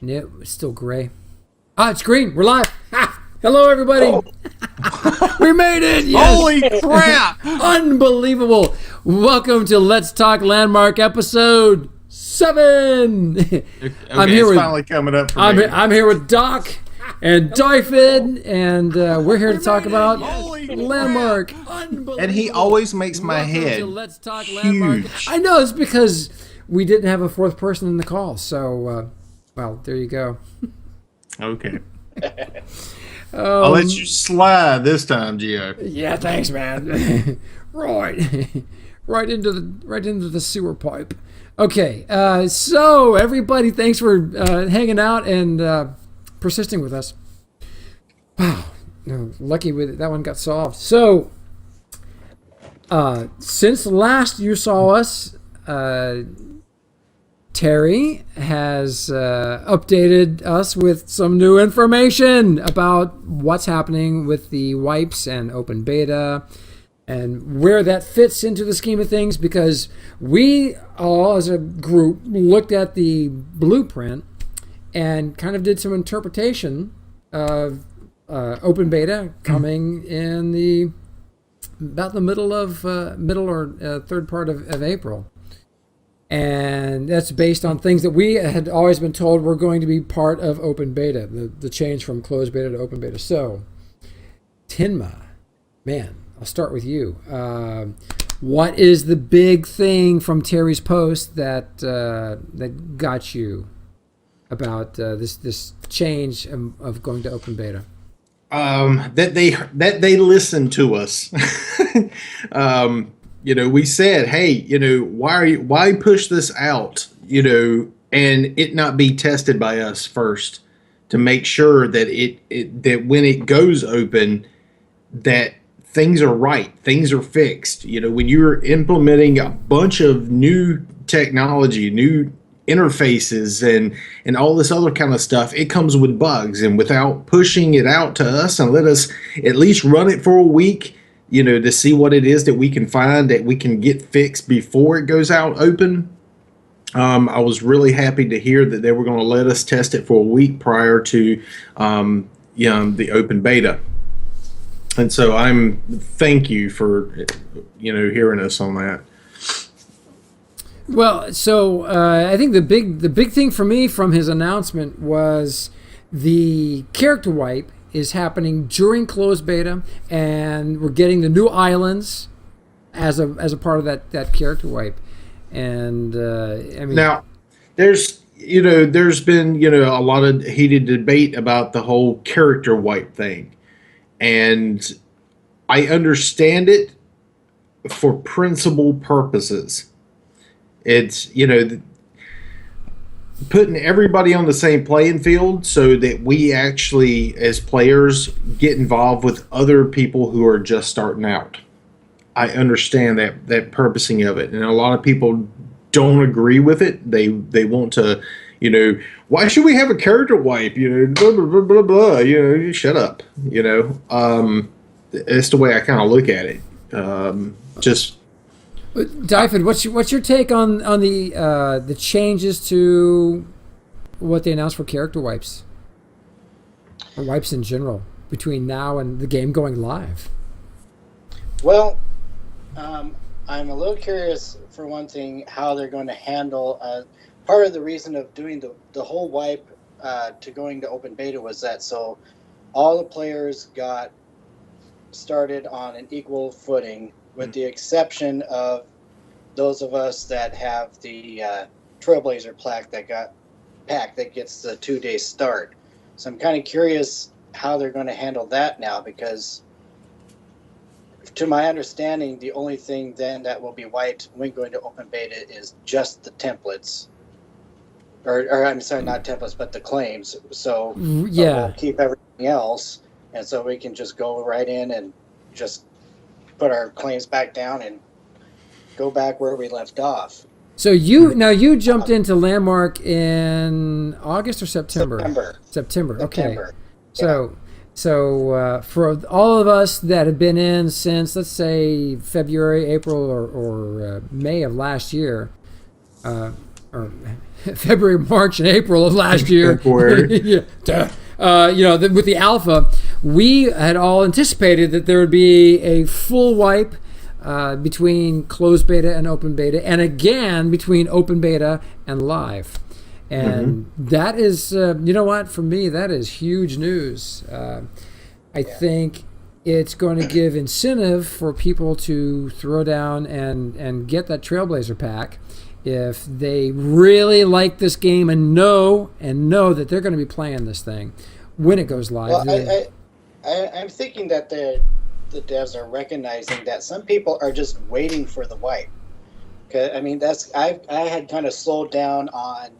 No, it's still gray. Ah, it's green. We're live. Ha! Hello, everybody. Oh. We made it. Yes. Holy crap. Unbelievable. Welcome to Let's Talk Landmark episode 7. Okay, I'm here it's with, finally coming up for me. I'm here with Doc and Dyfed, and we're here to talk about Landmark. And he always makes my head Let's Talk Landmark. huge. I know, it's because we didn't have a fourth person in the call. So, well, there you go. Okay. I'll let you slide this time, Gio. Yeah, thanks, man. right into the sewer pipe. Okay, so everybody, thanks for hanging out and persisting with us. Wow, lucky with it, that one got solved. So, since last you saw us, Terry has updated us with some new information about what's happening with the wipes and open beta and where that fits into the scheme of things, because we all as a group looked at the blueprint and kind of did some interpretation of open beta coming in about the middle or third part of April. And that's based on things that we had always been told were going to be part of open beta, the change from closed beta to open beta. So, Tenma, man, I'll start with you. What is the big thing from Terry's post that got you about this change of going to open beta? That they listen to us. We said, hey, why push this out, and it not be tested by us first to make sure that that when it goes open, that things are right, things are fixed. When you're implementing a bunch of new technology, new interfaces and all this other kind of stuff, it comes with bugs, and without pushing it out to us and let us at least run it for a week, to see what it is that we can find that we can get fixed before it goes out open. I was really happy to hear that they were going to let us test it for a week prior to the open beta. And so thank you for hearing us on that. Well, so I think the big thing for me from his announcement was the character wipe is happening during closed beta, and we're getting the new islands as a part of that character wipe. And I mean, now there's been a lot of heated debate about the whole character wipe thing, and I understand it for principle purposes. It's putting everybody on the same playing field so that we actually, as players, get involved with other people who are just starting out. I understand that purposing of it, and a lot of people don't agree with it. They want to, why should we have a character wipe? Blah blah blah blah blah. Shut up. It's the way I kind of look at it. Dyfed, what's your take on the changes to what they announced for character wipes, or wipes in general, between now and the game going live? Well, I'm a little curious, for one thing, how they're going to handle. Part of the reason of doing the whole wipe to going to open beta was that so all the players got started on an equal footing, with the exception of those of us that have the Trailblazer plaque that gets the 2-day start. So I'm kind of curious how they're going to handle that now, because to my understanding, the only thing then that will be wiped when going to open beta is just the templates. Or I'm sorry, not templates, but the claims. So we'll keep everything else, and so we can just go right in and just put our claims back down and go back where we left off. So you jumped into Landmark in August or September? September. Okay. Yeah. So for all of us that have been in since, let's say, February, April, or May of last year, or February, March, and April of last year. February. Yeah, with the alpha, we had all anticipated that there would be a full wipe between closed beta and open beta, and again between open beta and live. And that is, you know what, for me, that is huge news. I think it's going to give incentive for people to throw down and get that Trailblazer pack if they really like this game and know that they're going to be playing this thing when it goes live. Well, I'm thinking that the devs are recognizing that some people are just waiting for the wipe. I mean, I had kind of slowed down on.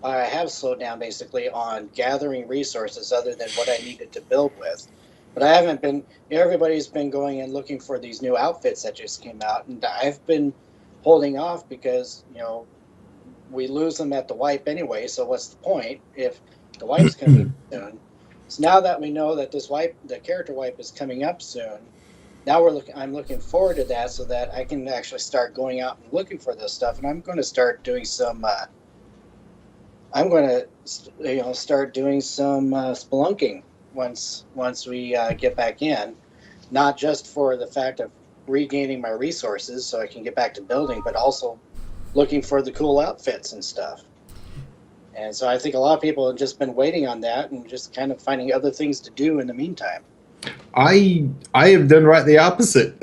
I have slowed down basically on gathering resources other than what I needed to build with. But I haven't been, everybody's been going and looking for these new outfits that just came out. And I've been holding off because, we lose them at the wipe anyway. So what's the point if the wipe's coming soon? So now that we know that this wipe, the character wipe is coming up soon, now I'm looking forward to that so that I can actually start going out and looking for this stuff. And I'm going to start doing some, start doing some spelunking once we get back in, not just for the fact of regaining my resources so I can get back to building, but also looking for the cool outfits and stuff. And so I think a lot of people have just been waiting on that and just kind of finding other things to do in the meantime. I have done right the opposite.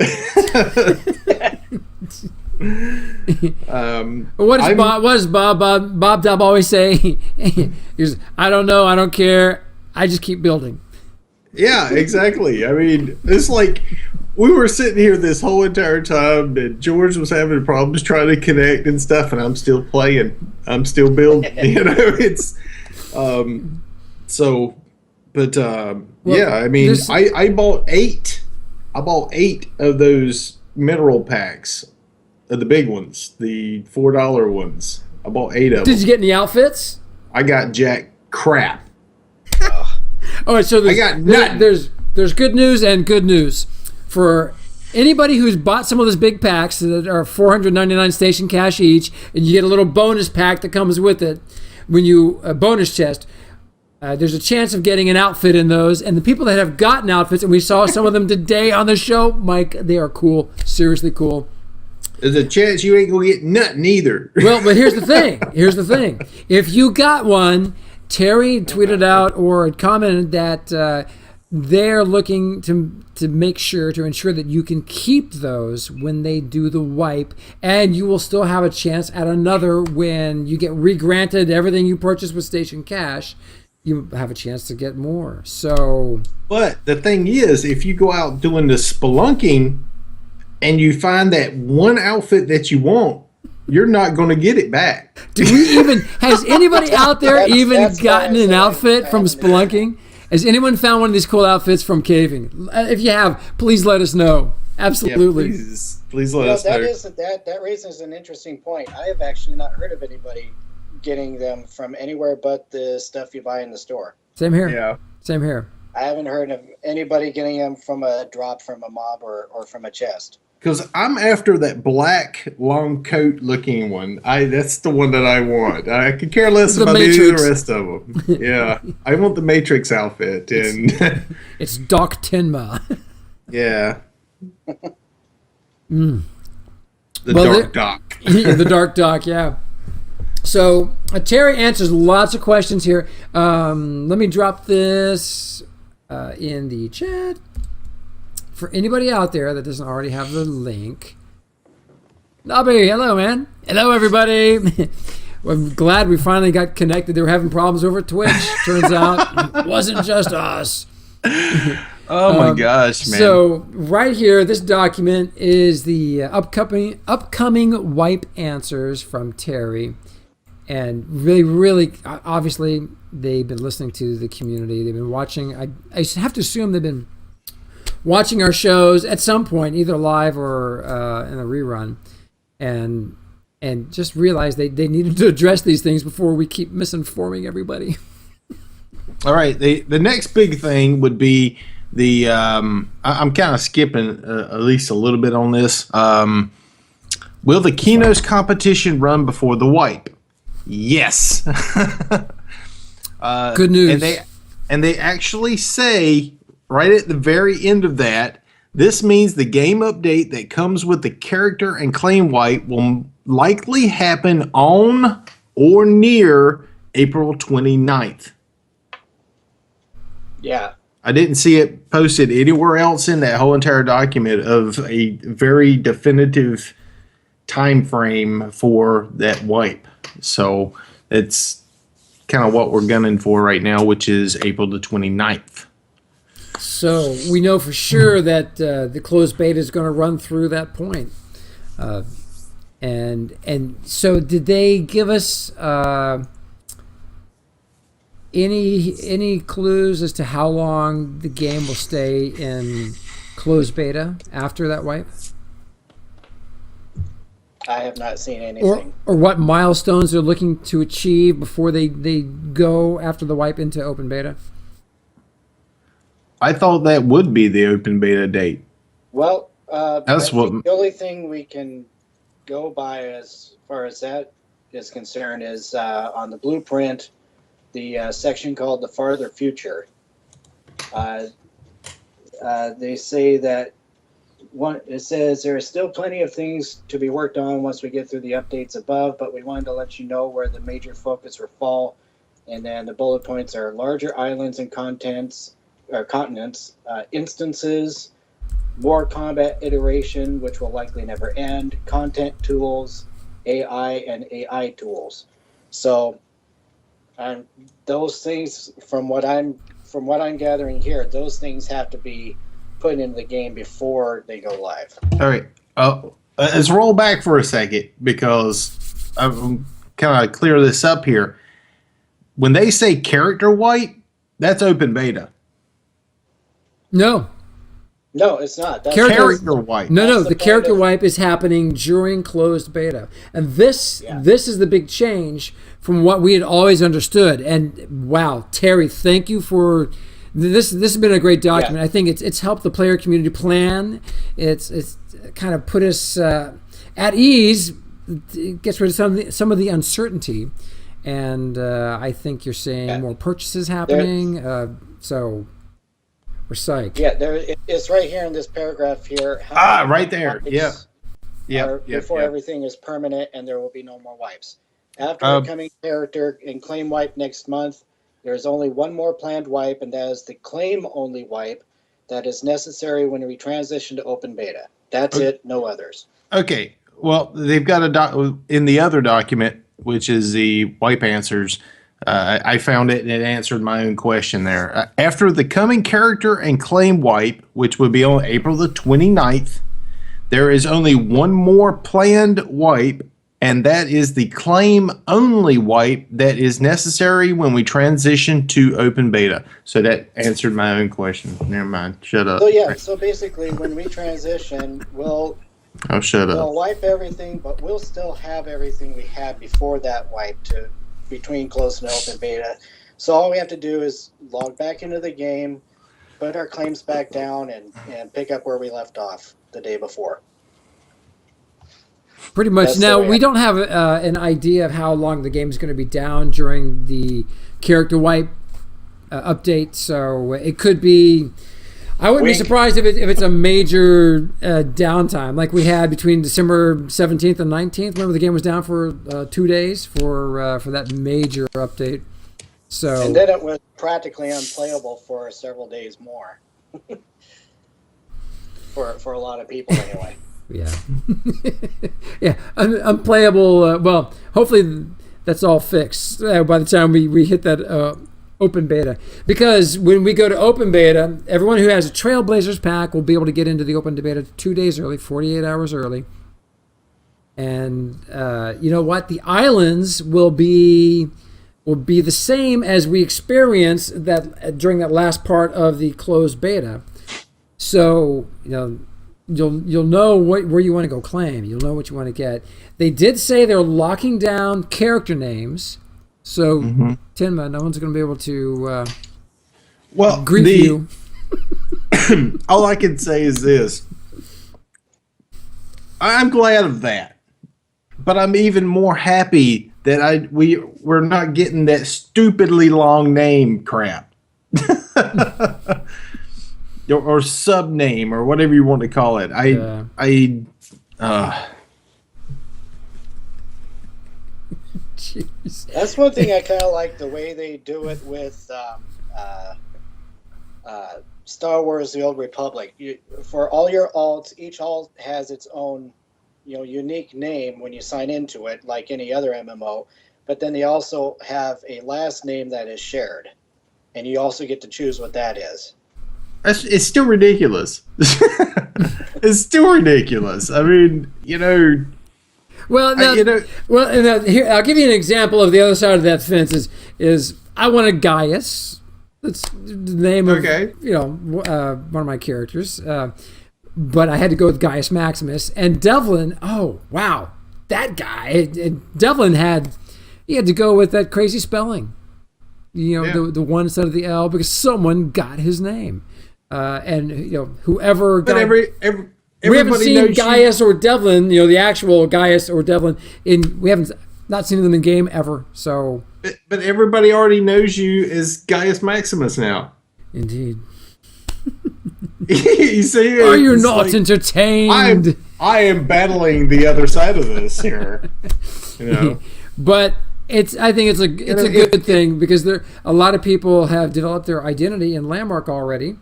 What does Bob Dobb always say? He goes, I don't know, I don't care, I just keep building. Yeah, exactly. I mean, it's like we were sitting here this whole entire time and George was having problems trying to connect and stuff, and I'm still playing, I'm still building. It's yeah, I mean, I bought 8 of those mineral packs, the big ones, the $4 ones. I bought 8 of them. Did you get any outfits? I got jack crap. All right, so I got nothing. There's good news and good news for anybody who's bought some of those big packs that are 499 station cash each, and you get a little bonus pack that comes with it when you a bonus chest. There's a chance of getting an outfit in those, and the people that have gotten outfits, and we saw some of them today on the show, Mike, they are cool, seriously cool. There's a chance you ain't gonna get nothing either. Well, but here's the thing. If you got one, Terry tweeted out or commented that they're looking to make sure to ensure that you can keep those when they do the wipe, and you will still have a chance at another when you get re-granted everything you purchased with Station Cash. You have a chance to get more. So, but the thing is, if you go out doing the spelunking and you find that one outfit that you want, you're not going to get it back. Has anybody out there that's gotten an outfit from spelunking? Has anyone found one of these cool outfits from caving? If you have, please let us know. Absolutely. Yeah, please let us know. That raises an interesting point. I have actually not heard of anybody getting them from anywhere but the stuff you buy in the store. Same here. Yeah. Same here. I haven't heard of anybody getting them from a drop from a mob or from a chest. Because I'm after that black long coat looking one. That's the one that I want. I could care less about any of the rest of them. Yeah, I want the Matrix outfit. And it's Doc Tenma. Yeah. Mm. Dark Doc. The Dark Doc, yeah. So Terry answers lots of questions here. Let me drop this in the chat. For anybody out there that doesn't already have the link. Nobby, hello, man. Hello, everybody. I'm glad we finally got connected. They were having problems over Twitch. Turns out it wasn't just us. Oh, my gosh, man. So right here, this document is the upcoming wipe answers from Terry. And really, obviously, they've been listening to the community. They've been watching. I have to assume they've been watching our shows at some point, either live or in a rerun, and just realized they needed to address these things before we keep misinforming everybody. All right, the next big thing would be the I'm kind of skipping at least a little bit on this. Will the Keynotes competition run before the wipe? Yes. Good news. And they actually say right at the very end of that, this means the game update that comes with the character and claim wipe will likely happen on or near April 29th. Yeah. I didn't see it posted anywhere else in that whole entire document of a very definitive time frame for that wipe. So it's kind of what we're gunning for right now, which is April the 29th. So we know for sure that the closed beta is going to run through that point. And so did they give us any clues as to how long the game will stay in closed beta after that wipe? I have not seen anything. Or what milestones they're looking to achieve before they go after the wipe into open beta? I thought that would be the open beta date. Well, That's the only thing we can go by as far as that is concerned is on the blueprint, the section called the farther future. They say that it says there are still plenty of things to be worked on once we get through the updates above, but we wanted to let you know where the major focus will fall. And then the bullet points are larger islands and continents, instances, more combat iteration, which will likely never end, content tools, AI and AI tools. So, those things, from what I'm gathering here, those things have to be put into the game before they go live. All right. Let's roll back for a second because I'm kind of clear this up here. When they say character wipe, that's open beta. No, it's not. That's character wipe. No, the character wipe is happening during closed beta, and this is the big change from what we had always understood. And wow, Terry, thank you for this. This has been a great document. I think it's helped the player community plan. It's kind of put us at ease. It gets rid of some of the uncertainty, and I think you're seeing more purchases happening. So. We're psyched. Yeah, it's right here in this paragraph here. Right there. Before everything is permanent and there will be no more wipes. After becoming character and claim wipe next month, there is only one more planned wipe, and that is the claim-only wipe that is necessary when we transition to open beta. That's it, no others. Okay. Well, they've got in the other document, which is the wipe answers. I found it and it answered my own question there. After the coming character and claim wipe, which would be on April the 29th, there is only one more planned wipe, and that is the claim-only wipe that is necessary when we transition to open beta. So that answered my own question. Never mind. Shut up. So basically when we transition, we'll shut up. We'll wipe everything, but we'll still have everything we had before that wipe between closed and open beta. So all we have to do is log back into the game, put our claims back down, and pick up where we left off the day before. Pretty much. Now, we don't have an idea of how long the game is going to be down during the character wipe update, so it could be... I wouldn't be surprised if it's a major downtime, like we had between December 17th and 19th. Remember, the game was down for 2 days for that major update. So, and then it was practically unplayable for several days more. for a lot of people, anyway. Yeah. Yeah, unplayable. Well, hopefully that's all fixed by the time we hit that open beta, because when we go to open beta, everyone who has a Trailblazers pack will be able to get into the open beta 2 days early, 48 hours early. And you know what? The islands will be the same as we experienced that during that last part of the closed beta. So you'll know where you want to go claim. You'll know what you want to get. They did say they're locking down character names. So, Tenma, no one's going to be able to grief you. All I can say is this. I'm glad of that. But I'm even more happy that we're not getting that stupidly long name crap. or sub name or whatever you want to call it. Jeez. That's one thing I kind of like the way they do it with Star Wars: The Old Republic. For all your alts, each alt has its own, unique name when you sign into it, like any other MMO. But then they also have a last name that is shared, and you also get to choose what that is. It's still ridiculous. It's still ridiculous. I mean, Well, now, here I'll give you an example of the other side of that fence. Is I wanted Gaius. That's the name of one of my characters, but I had to go with Gaius Maximus and Devlin. Oh wow, that guy! And Devlin had to go with that crazy spelling. The one instead of the L because someone got his name, and whoever. But everybody we haven't seen Gaius or Devlin, the actual Gaius or Devlin. We haven't not seen them in game ever. So, but everybody already knows you as Gaius Maximus now. Indeed. You see, are you not entertained? I am battling the other side of this here. But I think it's a good thing because a lot of people have developed their identity in Landmark already,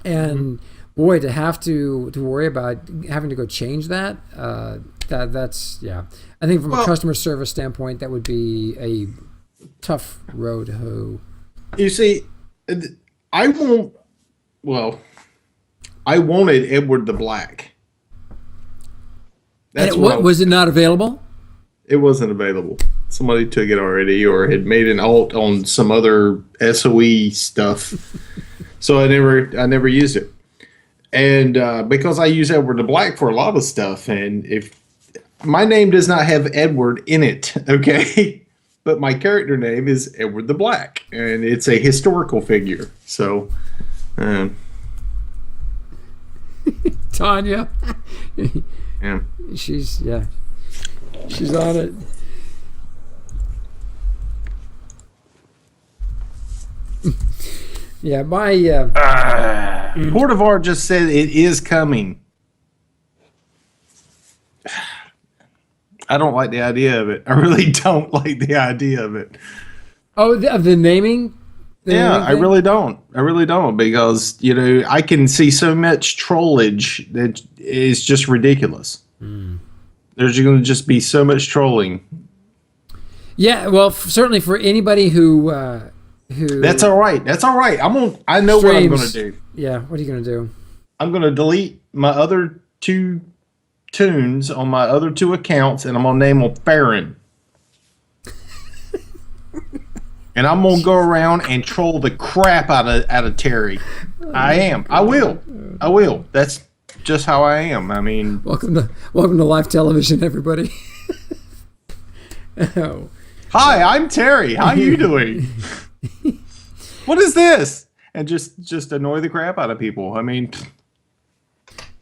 and. Boy, to have to worry about having to go change that's I think from a customer service standpoint that would be a tough road to hoe. You see, I wanted Edward the Black. That's was it not available? It wasn't available. Somebody took it already or had made an alt on some other SOE stuff. So I never used it. And because I use Edward the Black for a lot of stuff, and if my name does not have Edward in it, okay, but my character name is Edward the Black, and it's a historical figure. So, Tanya, yeah, she's on it. Yeah, my Portivar just said it is coming. I don't like the idea of it. I really don't like the idea of it. Oh, of the naming? I really don't. I really don't because I can see so much trollage that is just ridiculous. There's going to just be so much trolling. Yeah, well, certainly for anybody who. That's all right. That's all right. I know what I'm going to do. Yeah, what are you going to do? I'm going to delete my other 2 tunes on my other 2 accounts, and I'm going to name them Farron. And I'm going to go around and troll the crap out of Terry. I am. I will. That's just how I am. I mean, welcome to live television, everybody. Oh. Hi, I'm Terry. How you doing? What is this? And just annoy the crap out of people. I mean,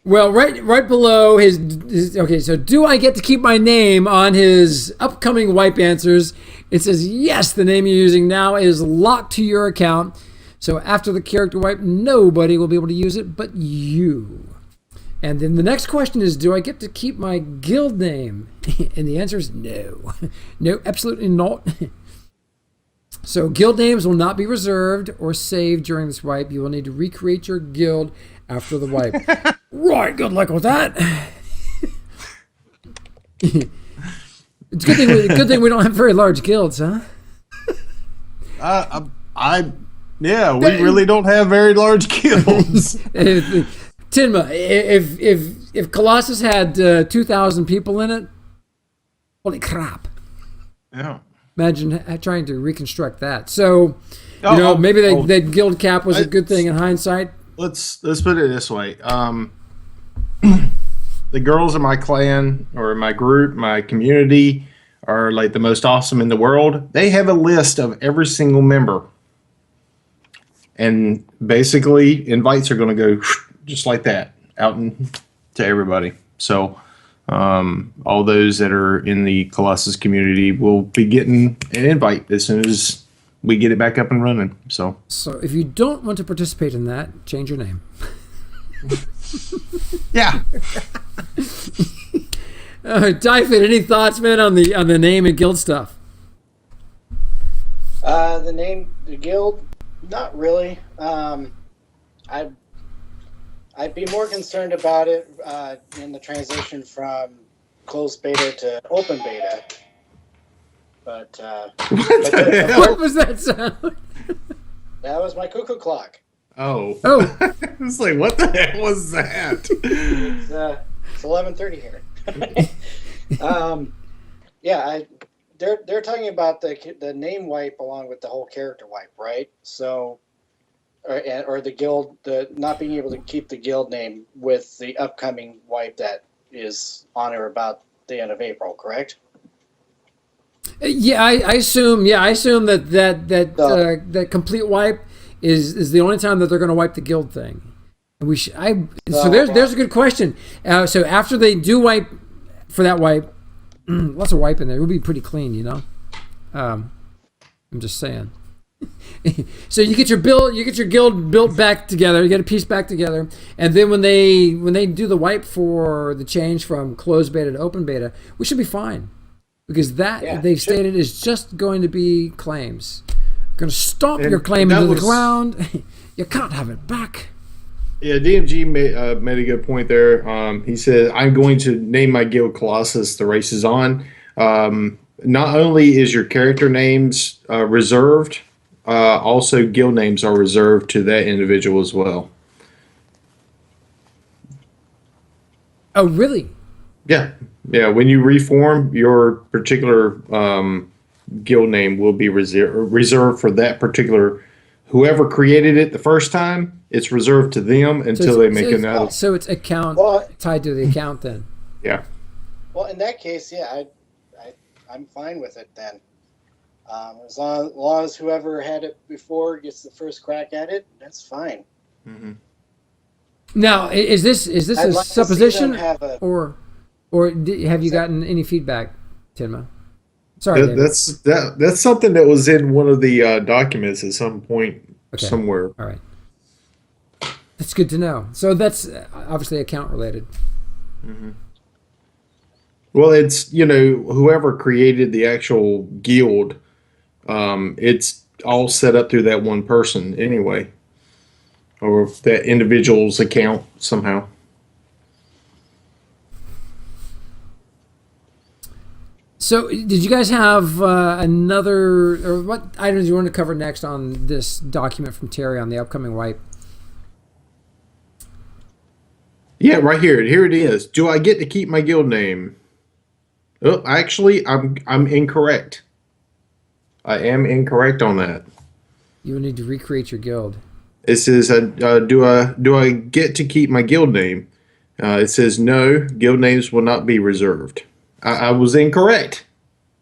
well, right below his okay. So, do I get to keep my name on his upcoming wipe answers? It says yes. The name you're using now is locked to your account. So after the character wipe, nobody will be able to use it but you. And then the next question is, do I get to keep my guild name? And the answer is no. No, absolutely not. So guild names will not be reserved or saved during this wipe. You will need to recreate your guild after the wipe. Right, good luck with that. It's a good thing we don't have very large guilds, huh? We really don't have very large guilds. Tinma, if Colossus had 2,000 people in it, holy crap! Yeah. Imagine trying to reconstruct that. So, maybe that guild cap was a good thing in hindsight. Let's put it this way. The girls in my clan or my group, my community are like the most awesome in the world. They have a list of every single member. And basically invites are going to go just like that out to everybody. So All those that are in the Colossus community will be getting an invite as soon as we get it back up and running. So if you don't want to participate in that, change your name. yeah. Typhon, any thoughts, man, on the name and guild stuff? The name, the guild, not really. I'd be more concerned about it in the transition from closed beta to open beta. But what was that sound? That was my cuckoo clock. Oh. I was like, what the heck was that? It's 11:30 here. They're talking about the name wipe along with the whole character wipe, right? So, or the guild, not being able to keep the guild name with the upcoming wipe that is on or about the end of April, correct? Yeah, I assume. Yeah, I assume that complete wipe is the only time that they're going to wipe the guild thing. And there's a good question. So after they do wipe for that wipe, lots of wipe in there. It would be pretty clean, you know. I'm just saying. So you get your guild built back together. You get a piece back together, and then when they do the wipe for the change from closed beta to open beta, we should be fine, because they've stated is just going to be claims. Going to stomp your claim into the ground. You can't have it back. Yeah, DMG made a good point there. He said, I'm going to name my guild Colossus, the race is on. Not only is your character names reserved, also guild names are reserved to that individual as well. Oh, really? Yeah. Yeah, when you reform, your particular guild name will be reserved for that particular, whoever created it the first time. It's reserved to them until they make another. So it's account tied to the account then. Yeah. Well, in that case, I'm fine with it then. As long as whoever had it before gets the first crack at it, that's fine. Mm-hmm. Now, is this a supposition, or have you gotten any feedback, Tenma? Sorry, that's something that was in one of the documents at some point somewhere. All right. That's good to know. So that's obviously account related. Mm-hmm. Well, it's, whoever created the actual guild, it's all set up through that one person anyway, or that individual's account somehow. So did you guys have or what items you want to cover next on this document from Terry on the upcoming wipe? Yeah, right here. Here it is. Do I get to keep my guild name? Oh, actually, I'm incorrect. I am incorrect on that. You will need to recreate your guild. It says, do I get to keep my guild name? It says no. Guild names will not be reserved. I was incorrect.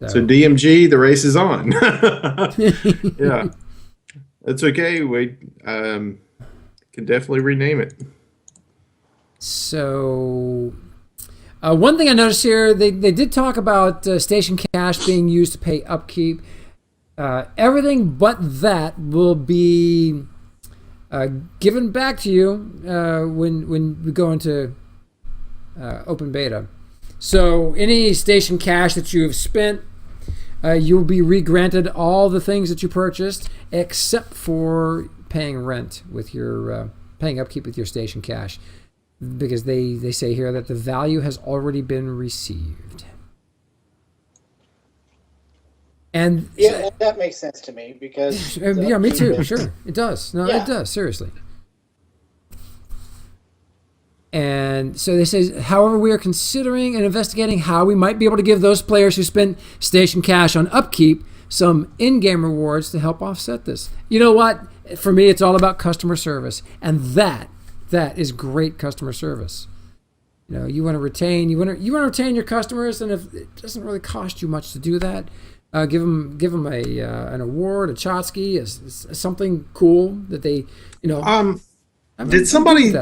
So DMG, the race is on. Yeah, that's okay. We can definitely rename it. So, one thing I noticed here, they did talk about station cash being used to pay upkeep. Everything but that will be given back to you when we go into open beta. So any station cash that you have spent, you'll be re-granted all the things that you purchased, except for paying rent with your paying upkeep with your station cash. Because they say here that the value has already been received. And yeah, that makes sense to me because yeah, me too. Sure, it does. No, it does. Seriously. And so they say, however, we are considering and investigating how we might be able to give those players who spend station cash on upkeep some in-game rewards to help offset this. You know what? For me, it's all about customer service, and that is great customer service. You want to retain your customers, and if it doesn't really cost you much to do that, give them an award, a Chotsky, something cool that they did somebody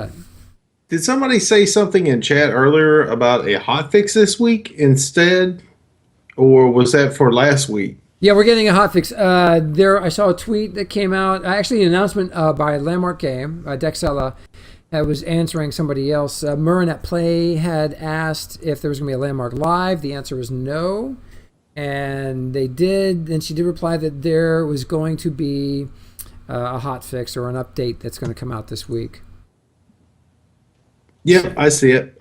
Did somebody say something in chat earlier about a hot fix this week instead, or was that for last week? Yeah, we're getting a hot fix. I saw a tweet that came out. Actually, an announcement by Landmark Game, Dexella, was answering somebody else. Murren at Play had asked if there was going to be a Landmark Live. The answer was no, and they did. And she did reply that there was going to be a hot fix or an update that's going to come out this week. Yep, I see it.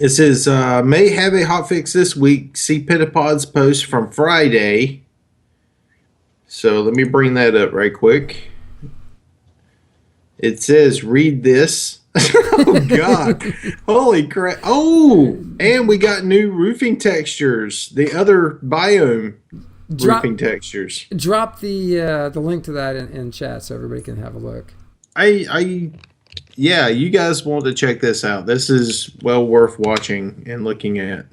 It says, may have a hotfix this week. See Pentapod's post from Friday. So let me bring that up right quick. It says, read this. Oh, God. Holy crap. Oh, and we got new roofing textures. The other biome roofing textures. Drop the link to that in chat so everybody can have a look. Yeah, you guys want to check this out. This is well worth watching and looking at.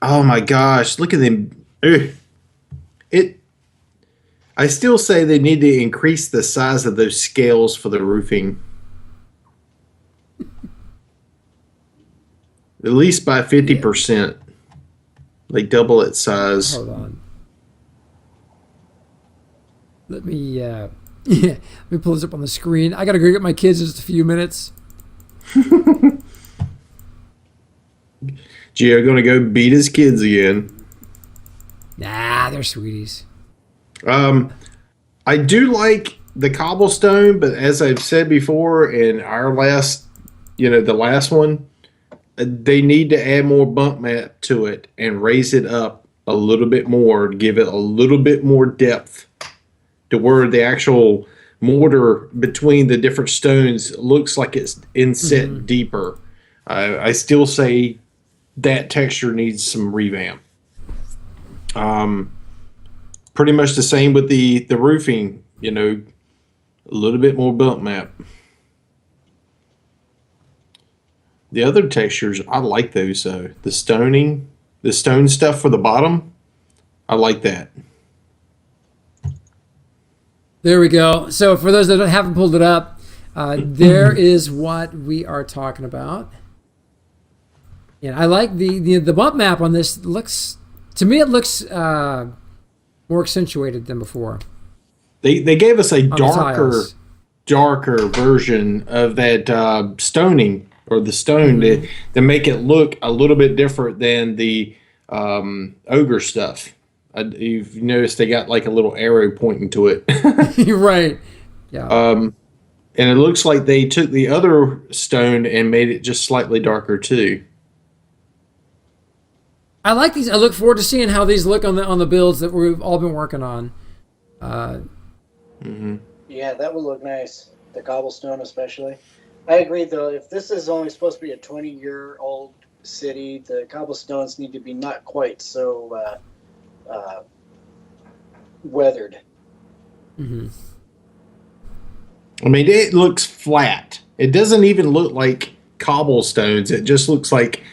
Oh my gosh, look at them. I still say they need to increase the size of those scales for the roofing. At least by 50%. Like double its size. Hold on. Let me pull this up on the screen. I gotta go get my kids in just a few minutes. Gio gonna go beat his kids again. Nah, they're sweeties. I do like the cobblestone, but as I've said before in our last, the last one, they need to add more bump map to it and raise it up a little bit more, give it a little bit more depth to where the actual mortar between the different stones looks like it's inset deeper. I still say that texture needs some revamp. Pretty much the same with the roofing, a little bit more bump map. The other textures, I like those though. The stone stuff for the bottom, I like that. There we go. So for those that haven't pulled it up, there is what we are talking about. And I like the bump map on this. To me, it looks more accentuated than before. They gave us a darker version of that stoning or the stone to make it look a little bit different than the ogre stuff. You've noticed they got like a little arrow pointing to it. You're right. Yeah. And it looks like they took the other stone and made it just slightly darker too. I like these. I look forward to seeing how these look on the builds that we've all been working on. Yeah, that would look nice. The cobblestone especially. I agree though, if this is only supposed to be a 20-year-old city, the cobblestones need to be not quite so weathered. I mean, it looks flat. It doesn't even look like cobblestones. It just looks like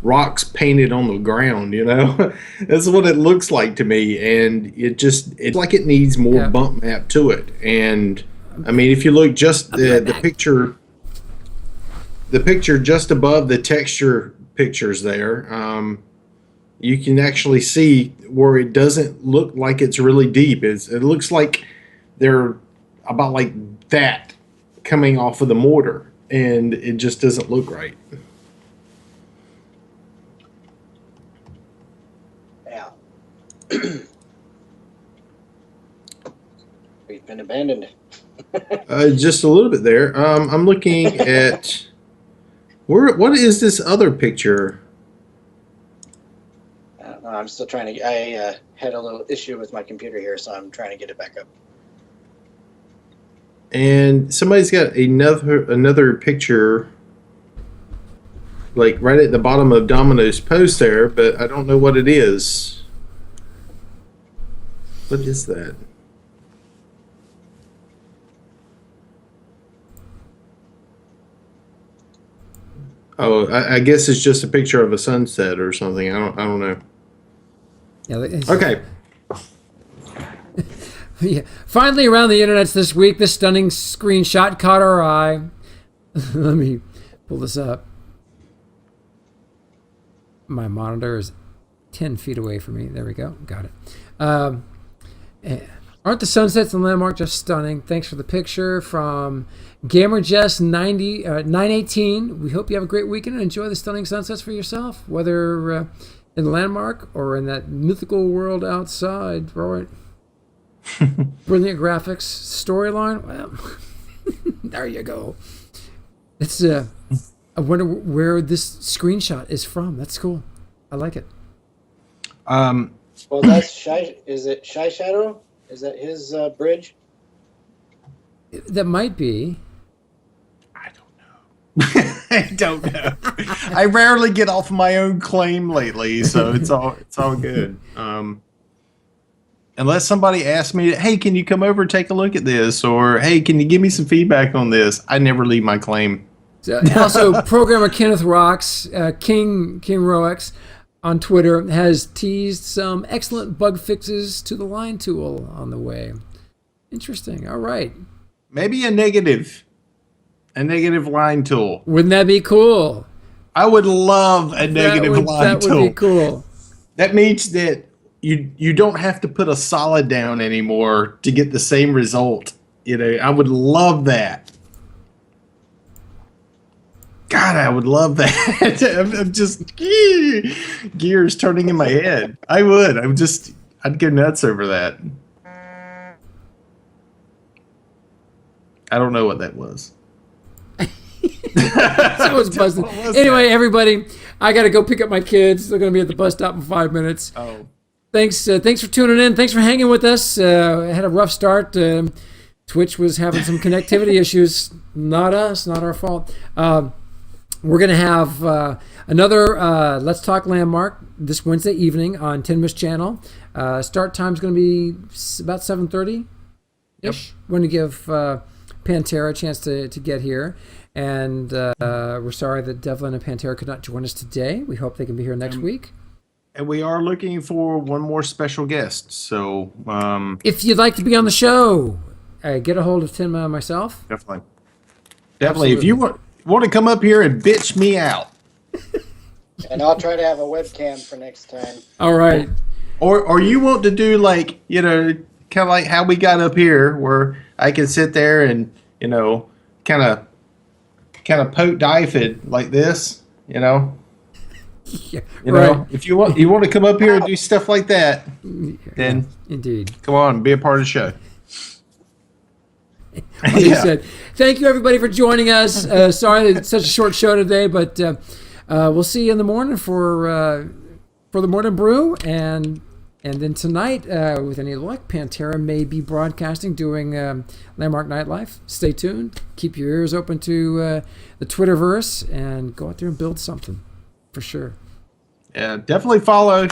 rocks painted on the ground, That's what it looks like to me. And it's like it needs more bump map to it. And I mean, if you look just the picture just above the texture pictures there, you can actually see where it doesn't look like it's really deep. It looks like they're about like that coming off of the mortar, and it just doesn't look right. Yeah. We've been abandoned. Just a little bit there. I'm looking at what is this other picture? I'm still trying to. I had a little issue with my computer here, so I'm trying to get it back up. And somebody's got another picture, like right at the bottom of Domino's post there, but I don't know what it is. What is that? Oh, I guess it's just a picture of a sunset or something. I don't know. Yeah. Okay. Yeah. Finally, around the internets this week, this stunning screenshot caught our eye. Let me pull this up. My monitor is 10 feet away from me. There we go. Got it. Aren't the sunsets in Landmark just stunning? Thanks for the picture from GamerJess918. We hope you have a great weekend and enjoy the stunning sunsets for yourself, whether in Landmark or in that mythical world outside. Right. Brilliant graphics, storyline. Well, there you go. It's I wonder where this screenshot is from. That's cool. I like it. Well, that's Shy. Is it Shy Shadow? Is that his bridge? That might be. I don't know. I rarely get off my own claim lately, so it's all good. Unless somebody asks me, hey, can you come over and take a look at this? Or, hey, can you give me some feedback on this? I never leave my claim. Also, programmer Kenneth Rocks, King Roex on Twitter, has teased some excellent bug fixes to the line tool on the way. Interesting. All right. Maybe a negative line tool. Wouldn't that be cool? I would love a negative line tool. That would be cool. That means that you don't have to put a solid down anymore to get the same result. I would love that. God, I would love that. I'm just gears turning in my head. I would. I'd go nuts over that. I don't know what that was. Someone's buzzing. Anyway, everybody, I got to go pick up my kids. They're going to be at the bus stop in 5 minutes. Oh. Thanks for tuning in. Thanks for hanging with us. I had a rough start. Twitch was having some connectivity issues. Not us, not our fault. We're going to have another Let's Talk Landmark this Wednesday evening on Tinmish Channel. Start time's going to be about 7:30-ish. Yep. We're going to give Pantera a chance to get here. And we're sorry that Devlin and Pantera could not join us today. We hope they can be here next week. And we are looking for one more special guest. So if you'd like to be on the show, get a hold of Tim and myself. Definitely. If you want to come up here and bitch me out. And I'll try to have a webcam for next time. All right. Or you want to do kind of like how we got up here, where I can sit there and kind of poke Dyfed like this, Yeah, if you want to come up here and do stuff like that, then indeed, come on, be a part of the show. Like you said, thank you everybody for joining us. Sorry it's such a short show today, but we'll see you in the morning for the morning brew, and then tonight, with any luck, Pantera may be broadcasting, doing Landmark Nightlife. Stay tuned. Keep your ears open to the Twitterverse, and go out there and build something, for sure. Yeah, definitely follow.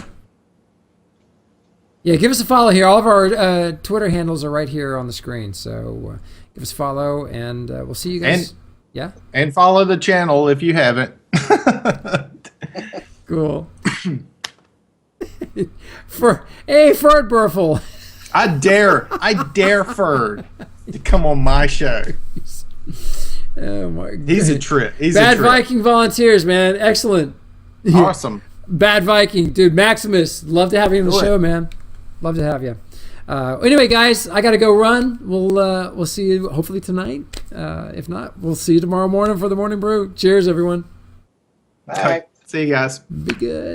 Yeah, give us a follow here. All of our Twitter handles are right here on the screen, so give us a follow, and we'll see you guys. And follow the channel if you haven't. Cool. Ferd Burfel. I dare Ferd to come on my show. Oh my God. He's a trip. Bad Viking volunteers, man. Excellent. Awesome. Bad Viking, dude. Maximus, love to have you on the show, man. Love to have you. Anyway, guys, I gotta go run. We'll see you hopefully tonight. If not, we'll see you tomorrow morning for the morning brew. Cheers, everyone. Bye. See you guys. Be good.